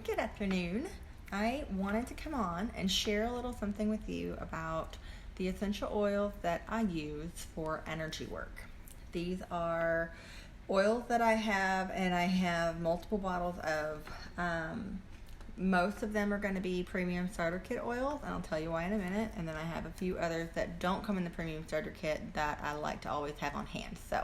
Good afternoon. I wanted to come on and share a little something with you about the essential oils that I use for energy work. These are oils that I have, and I have multiple bottles of. Most of them are going to be premium starter kit oils, and I'll tell you why in a minute. And then I have a few others that don't come in the premium starter kit that I like to always have on hand. So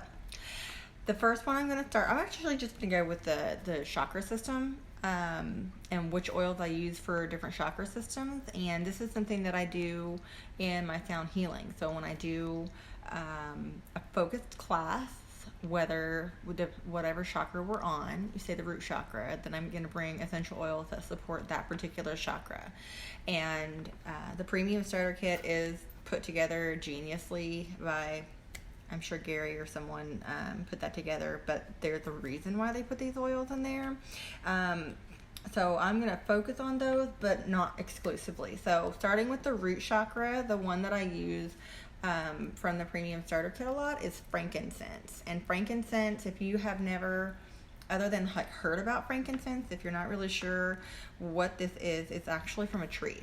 the first one I'm going to start, I'm actually just going to go with the chakra system, and which oils I use for different chakra systems. And this is something that I do in my sound healing. So when I do a focused class, whatever chakra we're on, you say the root chakra, then I'm going to bring essential oils that support that particular chakra. And the premium starter kit is put together geniusly by, I'm sure Gary or someone put that together, but there's a reason why they put these oils in there. So I'm going to focus on those, but not exclusively. So starting with the root chakra, the one that I use from the premium starter kit a lot is frankincense. And frankincense, if you have never, other than like heard about frankincense, if you're not really sure what this is, it's actually from a tree.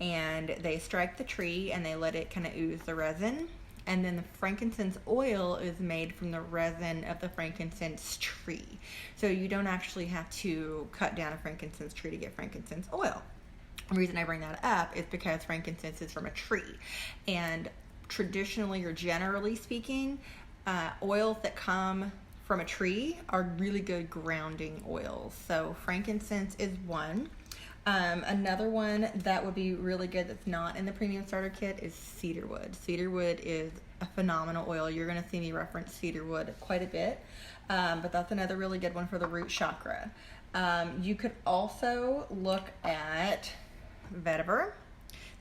And they strike the tree and they let it kind of ooze the resin. And then the frankincense oil is made from the resin of the frankincense tree. So you don't actually have to cut down a frankincense tree to get frankincense oil. The reason I bring that up is because frankincense is from a tree. And traditionally or generally speaking, oils that come from a tree are really good grounding oils. So frankincense is one. Another one that would be really good that's not in the premium starter kit is cedarwood. Cedarwood is a phenomenal oil. You're going to see me reference cedarwood quite a bit, but that's another really good one for the root chakra. You could also look at vetiver.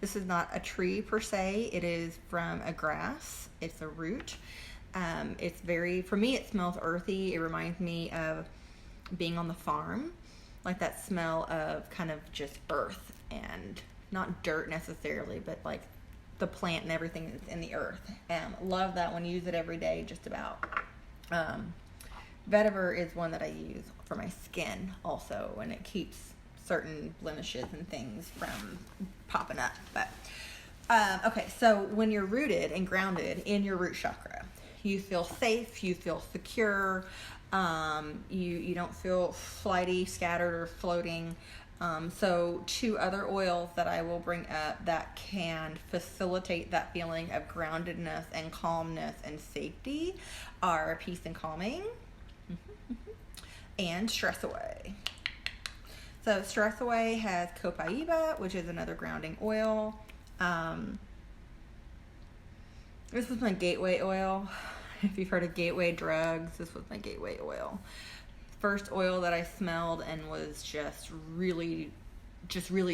This is not a tree per se. It is from a grass. It's a root. It's very, for me, it smells earthy. It reminds me of being on the farm. Like that smell of kind of just earth and not dirt necessarily, but like the plant and everything that's in the earth. Love that one. Use it every day, just about. Vetiver is one that I use for my skin also, and it keeps certain blemishes and things from popping up. But okay, so when you're rooted and grounded in your root chakra, you feel safe, you feel secure. You don't feel flighty, scattered, or floating. So two other oils that I will bring up that can facilitate that feeling of groundedness and calmness and safety are Peace and Calming and Stress Away. So Stress Away has copaiba, which is another grounding oil. This was my gateway oil. If you've heard of gateway drugs, this was my gateway oil. First oil that I smelled and was just really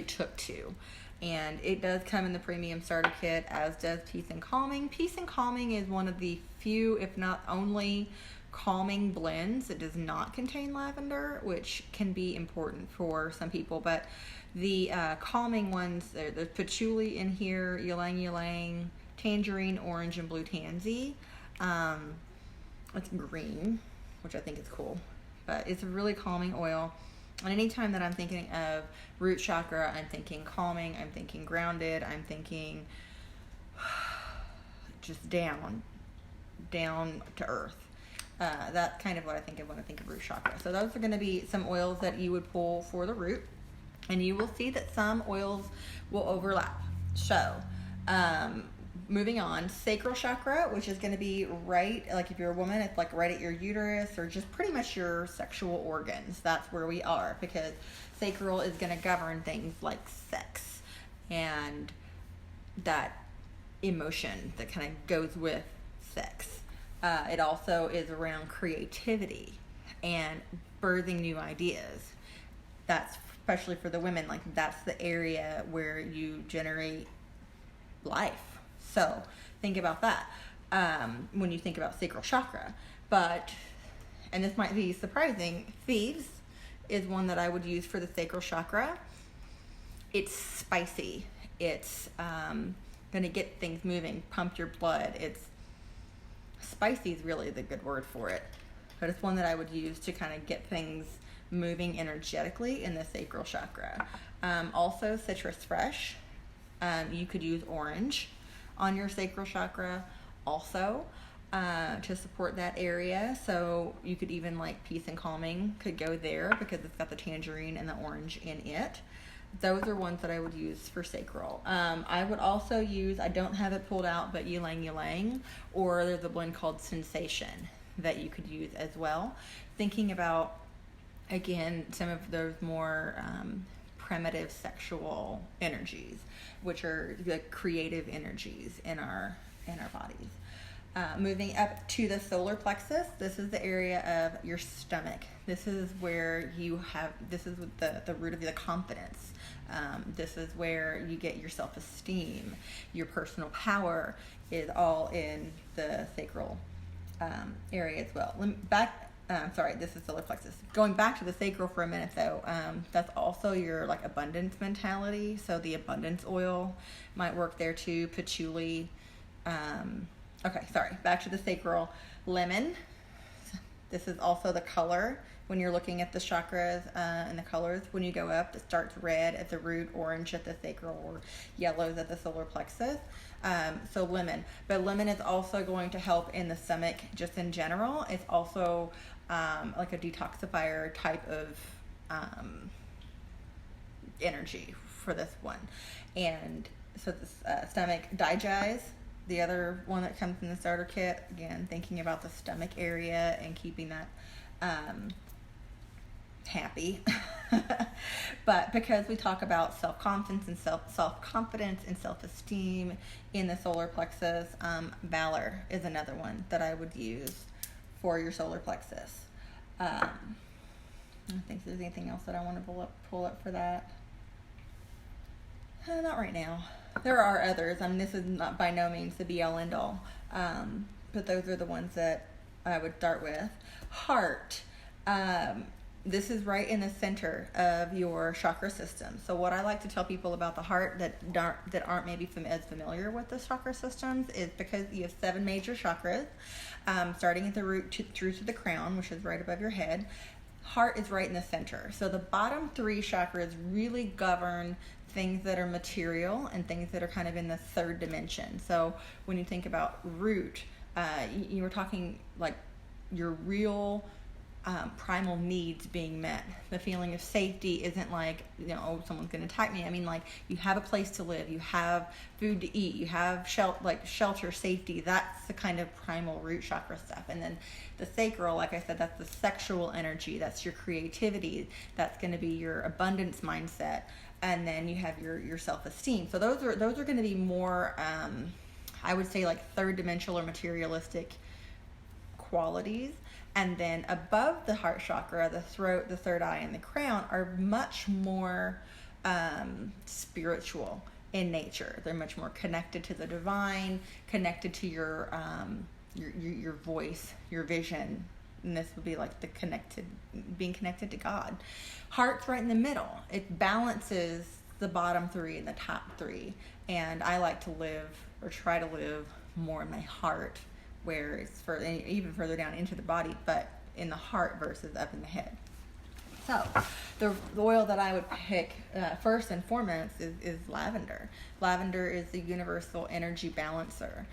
took to. And it does come in the premium starter kit, as does Peace and Calming. Peace and Calming is one of the few, if not only, calming blends that does not contain lavender, which can be important for some people. But the calming ones, there's patchouli in here, ylang ylang, tangerine, orange, and blue tansy. It's green, which I think is cool, but it's a really calming oil. And anytime that I'm thinking of root chakra, I'm thinking calming, I'm thinking grounded, I'm thinking just down to earth. That's kind of what I think of when I think of root chakra. So those are going to be some oils that you would pull for the root, and you will see that some oils will overlap. So, moving on, sacral chakra, which is going to be right, like if you're a woman, it's like right at your uterus or just pretty much your sexual organs. That's where we are, because sacral is going to govern things like sex and that emotion that kind of goes with sex. It also is around creativity and birthing new ideas. That's especially for the women, like that's the area where you generate life. So think about that when you think about sacral chakra. But, and this might be surprising, thieves is one that I would use for the sacral chakra. It's spicy. It's going to get things moving, pump your blood. It's spicy is really the good word for it. But it's one that I would use to kind of get things moving energetically in the sacral chakra. Also, citrus fresh. You could use orange on your sacral chakra also to support that area. So you could even like peace and calming could go there because it's got the tangerine and the orange in it. Those are ones that I would use for sacral. I would also use, I don't have it pulled out, but ylang ylang, or there's a blend called Sensation that you could use as well. Thinking about, again, some of those more primitive sexual energies, which are the creative energies in our bodies. Moving up to the solar plexus, this is the area of your stomach. This is where this is the root of the confidence. This is where you get your self-esteem. Your personal power is all in the sacral area as well. This is solar plexus. Going back to the sacral for a minute though, that's also your like abundance mentality. So the abundance oil might work there too. Patchouli. Back to the sacral. Lemon. This is also the color. When you're looking at the chakras and the colors, when you go up, it starts red at the root, orange at the sacral, or yellows at the solar plexus. So lemon. But lemon is also going to help in the stomach just in general. It's also like a detoxifier type of energy for this one. And so this stomach, Digize, the other one that comes in the starter kit, again, thinking about the stomach area and keeping that happy. But because we talk about self-confidence and self-confidence and self-esteem in the solar plexus, Valor is another one that I would use for your solar plexus. I don't think there's anything else that I want to pull up for that. Not right now. There are others. This is not by no means the be-all end-all, but those are the ones that I would start with. Heart. This is right in the center of your chakra system. So what I like to tell people about the heart that aren't maybe as familiar with the chakra systems is because you have 7 major chakras, starting at the root through to the crown, which is right above your head. Heart is right in the center. So the bottom 3 chakras really govern things that are material and things that are kind of in the 3rd dimension. So when you think about root, you were talking like your real primal needs being met. The feeling of safety isn't like, someone's going to attack me. Like you have a place to live, you have food to eat, you have shelter, safety. That's the kind of primal root chakra stuff. And then the sacral, like I said, that's the sexual energy, that's your creativity, that's going to be your abundance mindset. And then you have your self-esteem. So those are going to be more, I would say, like 3rd dimensional or materialistic qualities. And then above the heart chakra, the throat, the 3rd eye, and the crown are much more spiritual in nature. They're much more connected to the divine, connected to your voice, your vision. And this would be like being connected to God. Heart's right in the middle. It balances the bottom 3 and the top 3. And I like to live, or try to live, more in my heart, where it's even further down into the body, but in the heart versus up in the head. So the oil that I would pick first and foremost is lavender. Lavender is the universal energy balancer.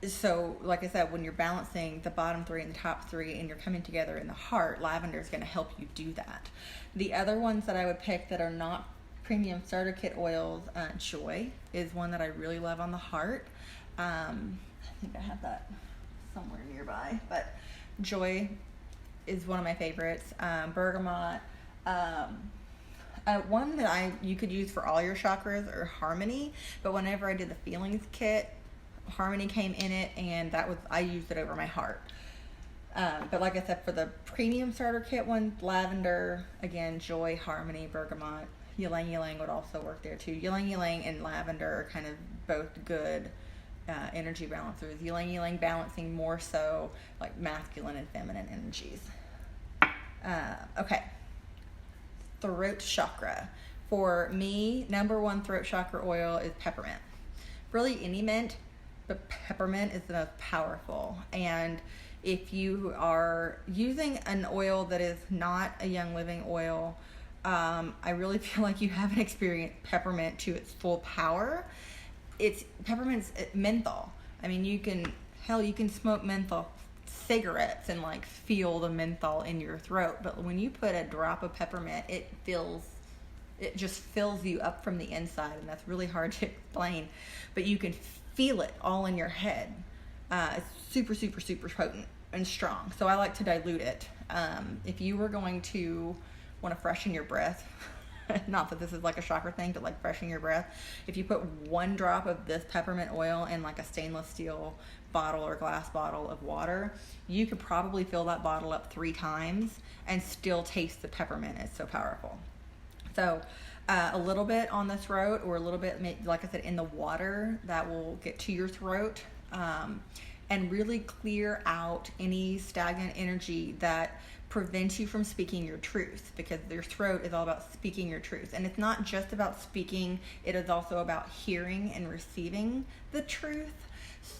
So like I said, when you're balancing the bottom 3 and the top 3 and you're coming together in the heart, lavender is going to help you do that. The other ones that I would pick that are not premium starter kit oils, Joy is one that I really love on the heart. I think I have that somewhere nearby, but Joy is one of my favorites. Bergamot. One that you could use for all your chakras, or Harmony, but whenever I did the feelings kit, Harmony came in it, and I used it over my heart. But like I said, for the premium starter kit one, lavender, again, Joy, Harmony, Bergamot. Ylang ylang would also work there too. Ylang ylang and lavender are kind of both good energy balancers. Ylang ylang balancing more so like masculine and feminine energies. Okay. Throat chakra. For me, number 1 throat chakra oil is peppermint. Really any mint, but peppermint is the most powerful. And If you are using an oil that is not a Young Living oil, I really feel like you haven't experienced peppermint to its full power. Peppermint's menthol. I mean, you can smoke menthol cigarettes and like feel the menthol in your throat, but when you put a drop of peppermint, it just fills you up from the inside, and that's really hard to explain, but you can feel it all in your head. It's super, super, super potent and strong. So I like to dilute it. If you were going to want to freshen your breath, not that this is like a chakra thing, but like freshen your breath, if you put 1 drop of this peppermint oil in like a stainless steel bottle or glass bottle of water, you could probably fill that bottle up 3 times and still taste the peppermint. It's so powerful. So a little bit on the throat, or a little bit, like I said, in the water, that will get to your throat and really clear out any stagnant energy that prevents you from speaking your truth, because your throat is all about speaking your truth. And it's not just about speaking, it is also about hearing and receiving the truth.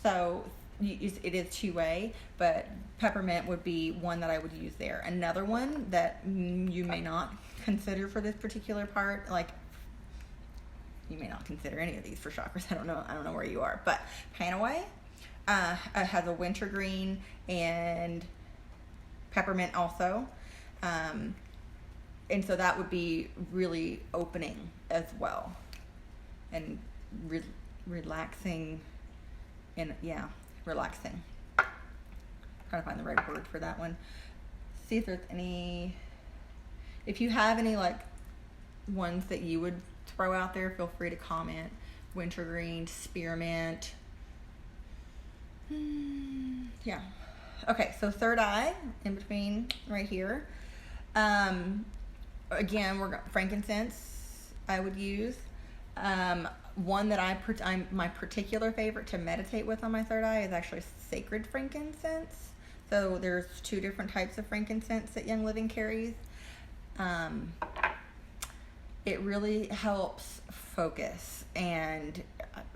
So it is two-way, but peppermint would be one that I would use there. Another one that you may not consider for this particular part, like you may not consider any of these for chakras, I don't know where you are, but Panaway has a wintergreen and peppermint also, and so that would be really opening as well, and relaxing, and relaxing. I'm trying to find the right word for that one. See if there's any, if you have any like ones that you would throw out there, feel free to comment. Wintergreen, spearmint. Yeah. Okay, so third eye, in between right here. Again, frankincense I would use. One that my particular favorite to meditate with on my third eye is actually sacred frankincense. So there's 2 different types of frankincense that Young Living carries. It really helps focus, and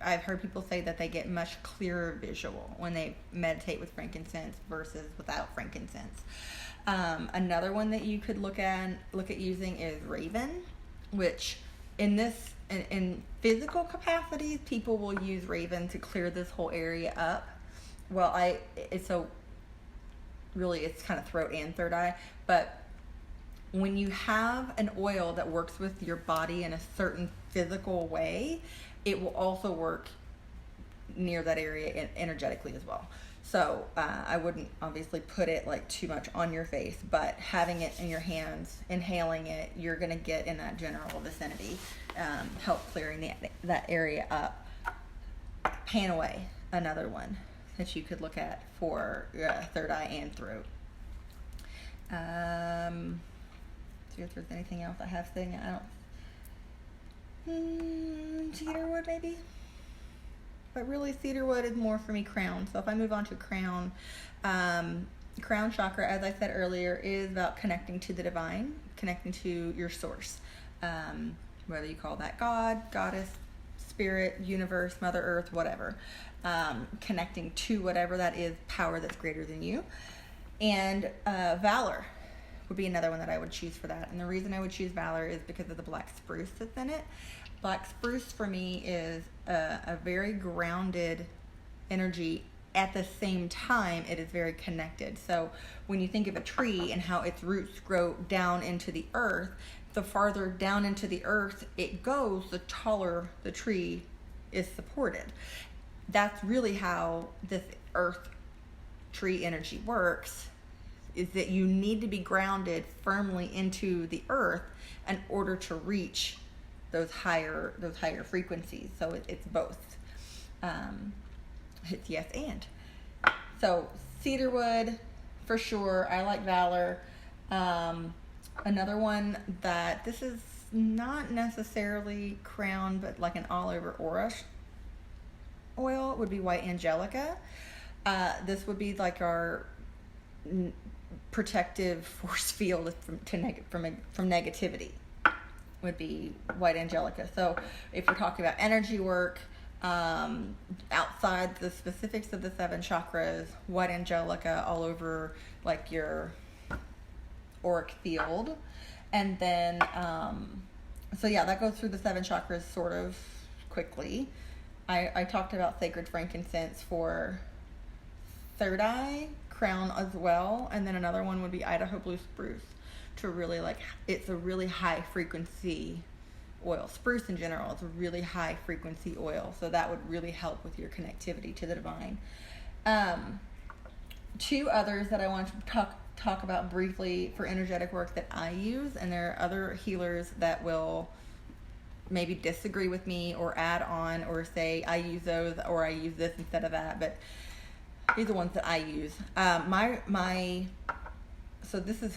I've heard people say that they get much clearer visual when they meditate with frankincense versus without frankincense. Another one that you could look at using is Raven, which in physical capacities, people will use Raven to clear this whole area up. Well, it's kind of throat and third eye, but when you have an oil that works with your body in a certain physical way, it will also work near that area energetically as well. So I wouldn't obviously put it like too much on your face, but having it in your hands, inhaling it, you're going to get in that general vicinity, help clearing that area up. Panaway, another one that you could look at for third eye and throat. See if there's anything else I have sitting. I don't. Cedarwood maybe, but really cedarwood is more for me crown. So if I move on to crown, crown chakra, as I said earlier, is about connecting to the divine, connecting to your source, whether you call that God, goddess, spirit, universe, Mother Earth, whatever, connecting to whatever that is, power that's greater than you. And valor would be another one that I would choose for that. And the reason I would choose valor is because of the black spruce that's in it. Black spruce for me is a very grounded energy. At the same time, it is very connected. So when you think of a tree and how its roots grow down into the earth, the farther down into the earth it goes, the taller the tree is supported. That's really how this earth tree energy works, is that you need to be grounded firmly into the earth in order to reach those higher frequencies. So it's both. It's yes and. So cedarwood for sure. I like valor. Another one that this is not necessarily crown, but like an all over aura oil would be white angelica. This would be like our protective force field from negativity, would be white angelica. So if we're talking about energy work, Outside the specifics of the 7 chakras, white angelica all over like your auric field. And then, so yeah, that goes through the 7 chakras sort of quickly. I talked about sacred frankincense for third eye, crown as well. And then another one would be Idaho blue spruce to really like, it's a really high frequency oil. Spruce in general is a really high frequency oil, so that would really help with your connectivity to the divine. 2 others that I want to talk about briefly for energetic work that I use, and there are other healers that will maybe disagree with me or add on or say I use those or I use this instead of that, but these are the ones that I use. So this is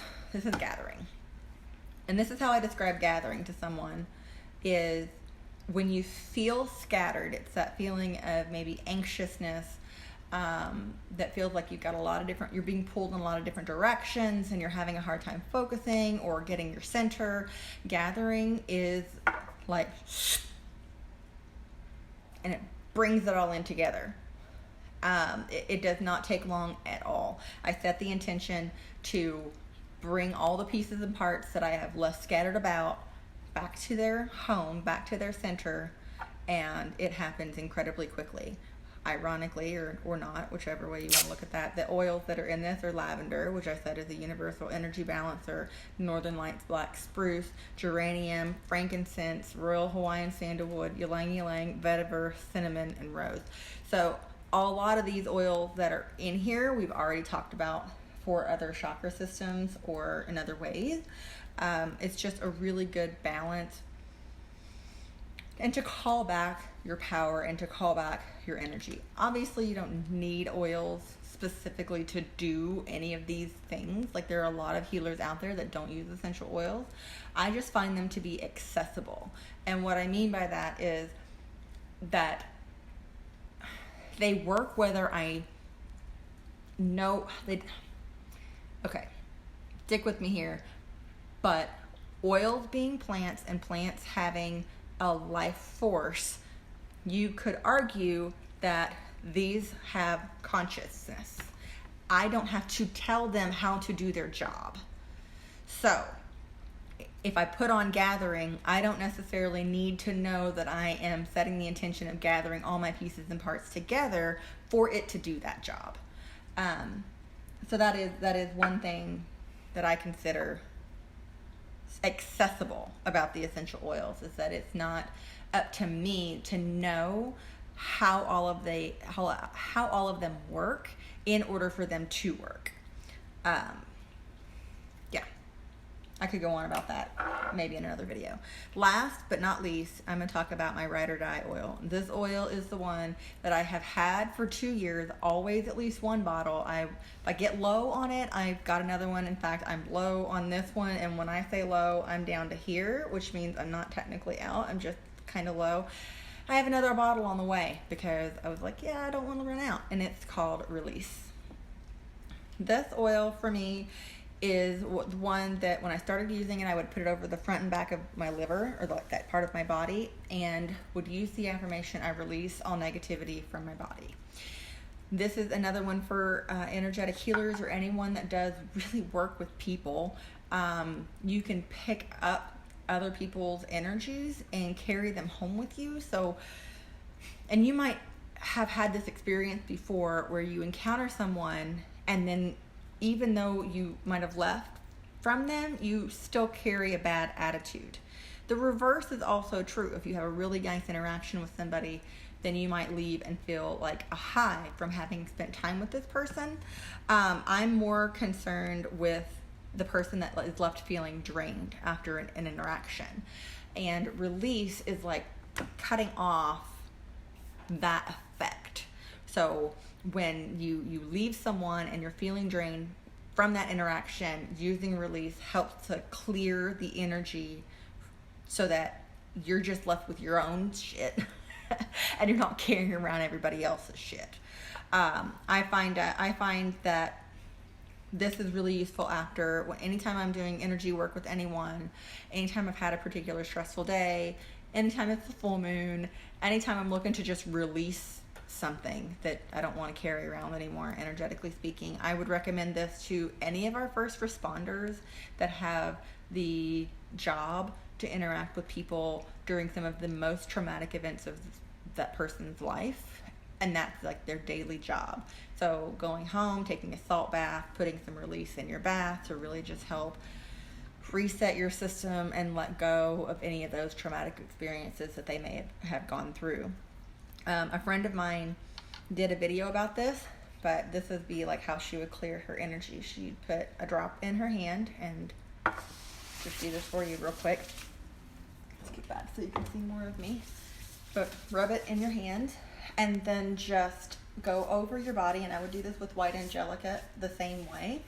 gathering, and this is how I describe gathering to someone: is when you feel scattered, it's that feeling of maybe anxiousness, that feels like you've got you're being pulled in a lot of different directions and you're having a hard time focusing or getting your center. Gathering is like, and it brings it all in together. It does not take long at all. I set the intention to bring all the pieces and parts that I have left scattered about back to their home, back to their center, and it happens incredibly quickly. Ironically, or not, whichever way you want to look at that, the oils that are in this are lavender, which I said is a universal energy balancer, Northern Lights black spruce, geranium, frankincense, royal Hawaiian sandalwood, ylang ylang, vetiver, cinnamon, and rose. So a lot of these oils that are in here we've already talked about for other chakra systems or in other ways. It's just a really good balance, and to call back your power and to call back your energy. Obviously, you don't need oils specifically to do any of these things. Like, there are a lot of healers out there that don't use essential oils. I just find them to be accessible. And what I mean by that is that they work whether I know they... Okay, stick with me here. But oils being plants and plants having a life force, you could argue that these have consciousness. I don't have to tell them how to do their job. So if I put on gathering, I don't necessarily need to know that I am setting the intention of gathering all my pieces and parts together for it to do that job. So that is one thing that I consider accessible about the essential oils, is that it's not up to me to know how all of them work in order for them to work. Yeah, I could go on about that maybe in another video. Last but not least, I'm going to talk about my Ride or Die oil. This oil is the one that I have had for 2 years, always at least one bottle. If I get low on it, I've got another one. In fact, I'm low on this one, and when I say low, I'm down to here, which means I'm not technically out. I'm just kind of low. I have another bottle on the way because I was like, yeah, I don't want to run out, and it's called Release. This oil for me is one that when I started using it, I would put it over the front and back of my liver, or like that part of my body, and would use the affirmation, I release all negativity from my body. This is another one for energetic healers or anyone that does really work with people. You can pick up other people's energies and carry them home with you. So, and you might have had this experience before where you encounter someone, and then even though you might have left from them, you still carry a bad attitude. The reverse is also true. If you have a really nice interaction with somebody, then you might leave and feel like a high from having spent time with this person. I'm more concerned with the person that is left feeling drained after an interaction. And release is like cutting off that effect. So when you leave someone and you're feeling drained from that interaction, using release helps to clear the energy so that you're just left with your own shit and you're not carrying around everybody else's shit. I find that this is really useful anytime I'm doing energy work with anyone, anytime I've had a particular stressful day, anytime it's the full moon, anytime I'm looking to just release something that I don't want to carry around anymore, energetically speaking, I would recommend this to any of our first responders that have the job to interact with people during some of the most traumatic events of that person's life, and that's like their daily job. So going home, taking a salt bath, putting some release in your bath to really just help reset your system and let go of any of those traumatic experiences that they may have gone through. A friend of mine did a video about this, but this would be like how she would clear her energy. She'd put a drop in her hand, and just do this for you real quick. Let's get back so you can see more of me. But rub it in your hand, and then just go over your body, and I would do this with White Angelica the same way,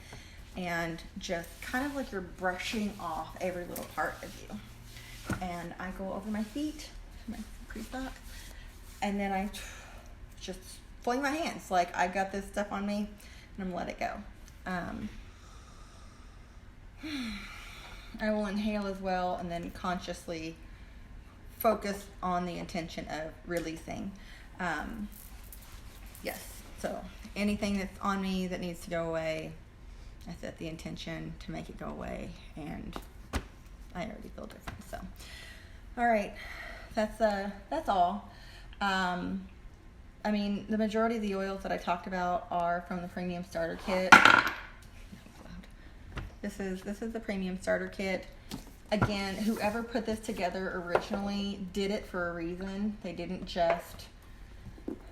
and just kind of like you're brushing off every little part of you. And I go over my feet, my pre-sock, and then I just fling my hands like I got this stuff on me, and I'm gonna let it go. I will inhale as well, and then consciously focus on the intention of releasing. Yes, so anything that's on me that needs to go away, I set the intention to make it go away, and I already feel different. So, all right, that's all. I mean, the majority of the oils that I talked about are from the Premium Starter Kit. This is the Premium Starter Kit. Again, whoever put this together originally did it for a reason. They didn't just,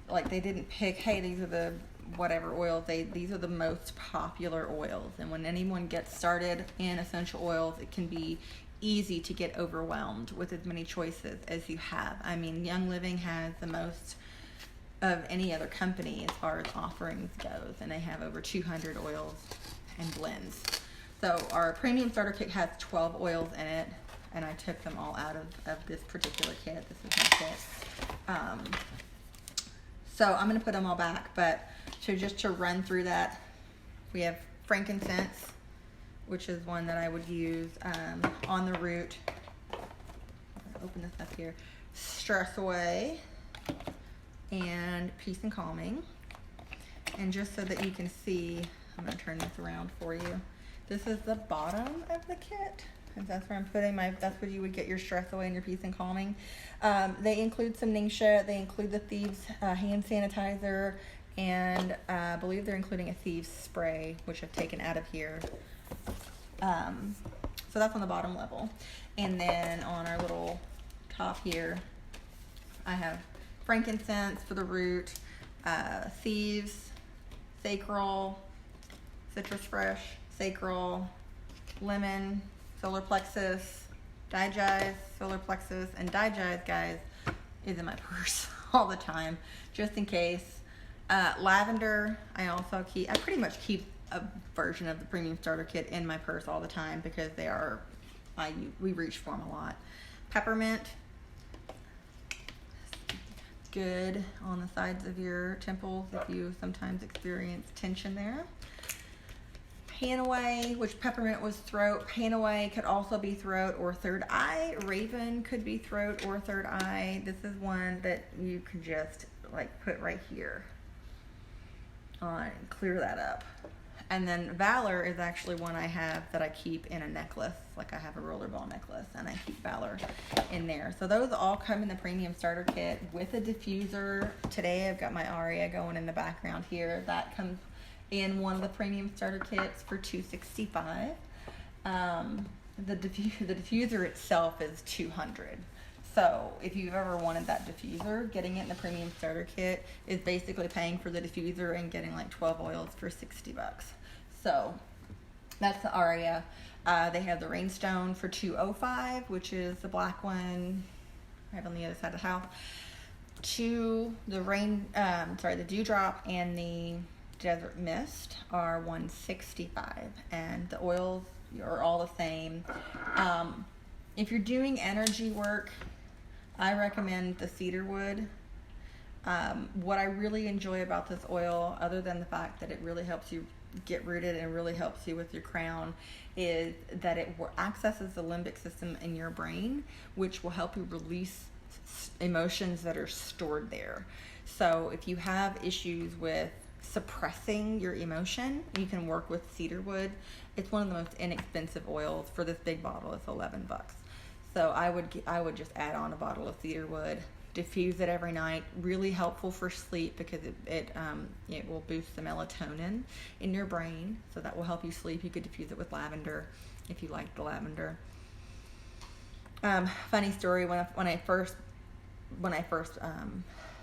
like, they didn't pick, hey, these are the whatever oils. These are the most popular oils. And when anyone gets started in essential oils, it can be easy to get overwhelmed with as many choices as you have. I mean, Young Living has the most of any other company as far as offerings goes, and they have over 200 oils and blends. So our Premium Starter Kit has 12 oils in it, and I took them all out of this particular kit. This is my kit. So I'm going to put them all back, but just to run through that, we have frankincense, which is one that I would use on the root. Open this up here. Stress Away and Peace and Calming. And just so that you can see, I'm going to turn this around for you. This is the bottom of the kit, and that's where I'm putting that's where you would get your Stress Away and your Peace and Calming. They include some Ningxia, they include the Thieves hand sanitizer, and I believe they're including a Thieves spray, which I've taken out of here. So that's on the bottom level. And then on our little top here, I have frankincense for the root, Thieves, Sacral, Citrus Fresh, Sacral, Lemon, Solar Plexus, Digize, Solar Plexus, and Digize, guys, is in my purse all the time, just in case. Lavender, I pretty much keep a version of the Premium Starter Kit in my purse all the time because we reach for them a lot. Peppermint, good on the sides of your temples if you sometimes experience tension there. Panaway, which peppermint was throat. Panaway could also be throat or third eye. Raven could be throat or third eye. This is one that you can just like put right here on and clear that up. And then Valor is actually one I have that I keep in a necklace. Like I have a rollerball necklace and I keep Valor in there. So those all come in the Premium Starter Kit with a diffuser. Today I've got my Aria going in the background here. That comes in one of the Premium Starter Kits for $265. The diffuser itself is $200. So if you've ever wanted that diffuser, getting it in the Premium Starter Kit is basically paying for the diffuser and getting like 12 oils for $60. So that's the Aria. They have the Rainstone for $205, which is the black one right on the other side of the house. The Dewdrop and the Desert Mist are $165, and the oils are all the same. If you're doing energy work, I recommend the cedarwood. What I really enjoy about this oil, other than the fact that it really helps you get rooted and really helps you with your crown is that it accesses the limbic system in your brain, which will help you release emotions that are stored there. So if you have issues with suppressing your emotion, you can work with cedarwood. It's one of the most inexpensive oils. For this big bottle, it's $11. So I would just add on a bottle of cedarwood, diffuse it every night. Really helpful for sleep because it will boost the melatonin in your brain, so that will help you sleep. You could diffuse it with lavender if you like the lavender. Funny story, when I first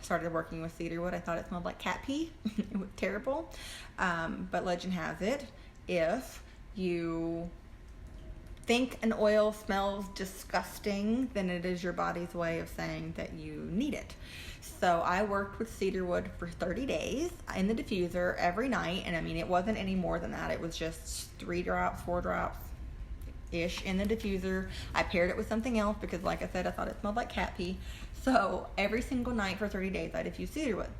started working with cedarwood, I thought it smelled like cat pee. It was terrible. But legend has it, if you think an oil smells disgusting, then it is your body's way of saying that you need it. So I worked with cedarwood for 30 days in the diffuser every night. And I mean, it wasn't any more than that. It was just 3 drops, 4 drops ish in the diffuser. I paired it with something else because, like I said, I thought it smelled like cat pee. So every single night for 30 days, I diffused cedarwood.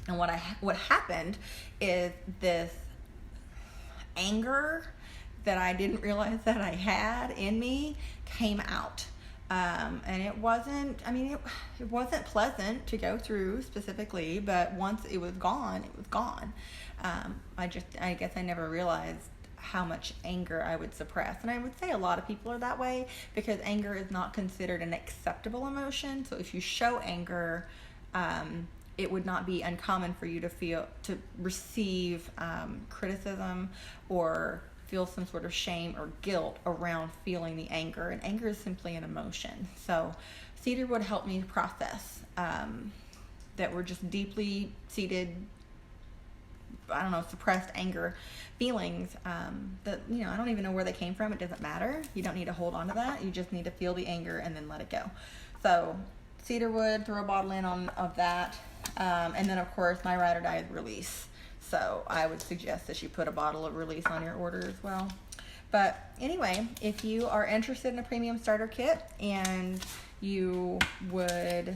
And what happened is this anger that I didn't realize that I had in me came out. And it wasn't pleasant to go through specifically, but once it was gone, it was gone. I guess I never realized how much anger I would suppress. And I would say a lot of people are that way because anger is not considered an acceptable emotion. So if you show anger, it would not be uncommon for you to receive criticism or feel some sort of shame or guilt around feeling the anger. And anger is simply an emotion. So cedarwood helped me process that were just deeply seated, suppressed anger feelings that, I don't even know where they came from. It doesn't matter. You don't need to hold on to that. You just need to feel the anger and then let it go. So cedarwood, throw a bottle in of that. And then of course my ride or die is Release. So I would suggest that you put a bottle of Release on your order as well. But anyway, if you are interested in a premium starter kit and you would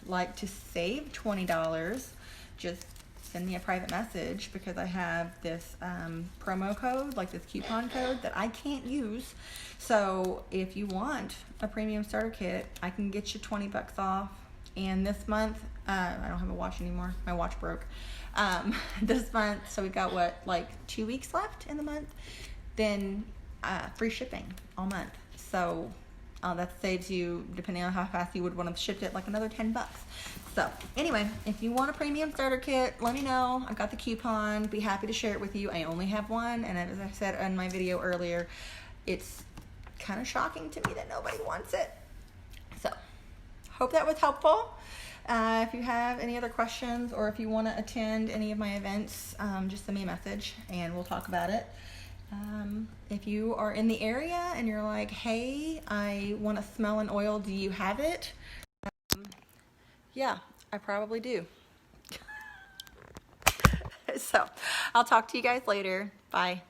like to save $20, just send me a private message because I have this promo code, like this coupon code that I can't use. So if you want a premium starter kit, I can get you $20 off. And this month, I don't have a watch anymore. My watch broke. This month, so we've got 2 weeks left in the month. Then free shipping all month. So that saves you, depending on how fast you would want to ship it, like another $10. So anyway, if you want a premium starter kit, let me know. I've got the coupon. Be happy to share it with you. I only have one, and as I said in my video earlier, it's kind of shocking to me that nobody wants it. So hope that was helpful. If you have any other questions or if you want to attend any of my events, just send me a message and we'll talk about it. If you are in the area and you're like, hey, I want to smell an oil, do you have it? Yeah, I probably do. So I'll talk to you guys later. Bye.